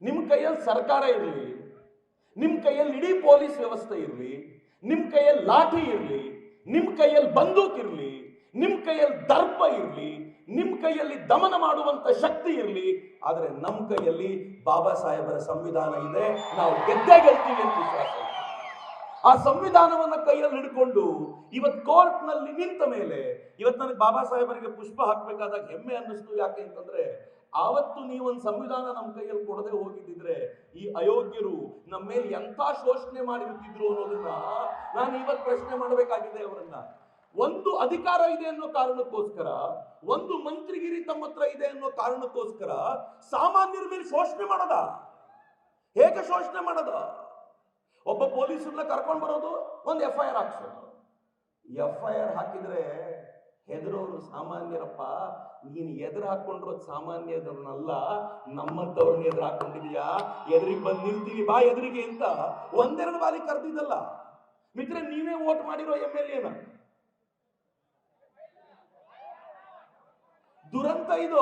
ನಿಮ್ಮ ಕೈಯಲ್ಲಿ ಸರ್ಕಾರ ಇರಲಿ, ನಿಮ್ಮ ಕೈಯಲ್ಲಿ ಇಡೀ ಪೊಲೀಸ್ ವ್ಯವಸ್ಥೆ ಇರಲಿ, ನಿಮ್ಮ ಕೈಯಲ್ಲಿ ಲಾಠಿ ಇರಲಿ, ನಿಮ್ಮ ಕೈಯಲ್ಲಿ ಬಂದೂಕ್ ಇರಲಿ, ನಿಮ್ಮ ಕೈಯಲ್ಲಿ ದರ್ಪ ಇರಲಿ, ನಿಮ್ಮ ಕೈಯಲ್ಲಿ ದಮನ ಮಾಡುವಂತ ಶಕ್ತಿ ಇರಲಿ, ಆದರೆ ನಮ್ಮ ಕೈಯಲ್ಲಿ ಬಾಬಾ ಸಾಹೇಬರ ಸಂವಿಧಾನ ಇದೆ. ನಾವು ಗೆದ್ದೇ ಗೆಲ್ತೀವಿ ಅಂತ ವಿಶ್ವಾಸ ಇದೆ. ಆ ಸಂವಿಧಾನವನ್ನ ಕೈಯಲ್ಲಿ ಹಿಡ್ಕೊಂಡು ಇವತ್ತು ಕೋರ್ಟ್ ನಲ್ಲಿ ನಿಂತ ಮೇಲೆ ಇವತ್ತು ನನಗೆ ಬಾಬಾ ಸಾಹೇಬರಿಗೆ ಪುಷ್ಪ ಹಾಕಬೇಕಾದಾಗ ಹೆಮ್ಮೆ ಅನ್ನಿಸ್ತು. ಯಾಕೆ ಅಂತಂದ್ರೆ ಆವತ್ತು ನೀವೊಂದು ಸಂವಿಧಾನ ನಮ್ಮ ಕೈಯಲ್ಲಿ ಕೊಡದೆ ಹೋಗಿದ್ದಿದ್ರೆ ಈ ಅಯೋಗ್ಯರು ನಮ್ಮ ಮೇಲೆ ಎಂಥ ಶೋಷಣೆ ಮಾಡಿರ್ತಿದ್ರು ಅನ್ನೋದನ್ನ ನಾನು ಇವತ್ತು ಪ್ರಶ್ನೆ ಮಾಡಬೇಕಾಗಿದೆ. ಅವರನ್ನ ಒಂದು ಅಧಿಕಾರ ಇದೆ ಅನ್ನೋ ಕಾರಣಕ್ಕೋಸ್ಕರ, ಒಂದು ಮಂತ್ರಿಗಿರಿ ತಮ್ಮ ಹತ್ರ ಇದೆ ಅನ್ನೋ ಕಾರಣಕ್ಕೋಸ್ಕರ ಸಾಮಾನ್ಯರ ಮೇಲೆ ಶೋಷಣೆ ಮಾಡದ? ಹೇಗೆ ಶೋಷಣೆ ಮಾಡದ? ಒಬ್ಬ ಪೊಲೀಸರನ್ನ ಕರ್ಕೊಂಡು ಬರೋದು, ಒಂದು FIR ಹಾಕ್ಸೋದು. FIR ಹಾಕಿದ್ರೆ ಹೆದರೋರು ಸಾಮಾನ್ಯರಪ್ಪ. ನೀನು ಎದುರು ಹಾಕೊಂಡಿರೋದು ಸಾಮಾನ್ಯದವ್ರನ್ನಲ್ಲ, ನಮ್ಮಂತವ್ರನ್ನ ಎದುರು ಹಾಕೊಂಡಿದ್ಯಾ? ಎದುರಿಗೆ ಬಂದು ನಿಲ್ತೀವಿ ಬಾ ಎದುರಿಗೆ ಅಂತ ಒಂದೆರಡು ಬಾರಿ ಕರೆದಿದ್ದಲ್ಲ. ಮಿತ್ರ, ನೀವೇ ವೋಟ್ ಮಾಡಿರೋ MLA ನ. ದುರಂತ ಇದು.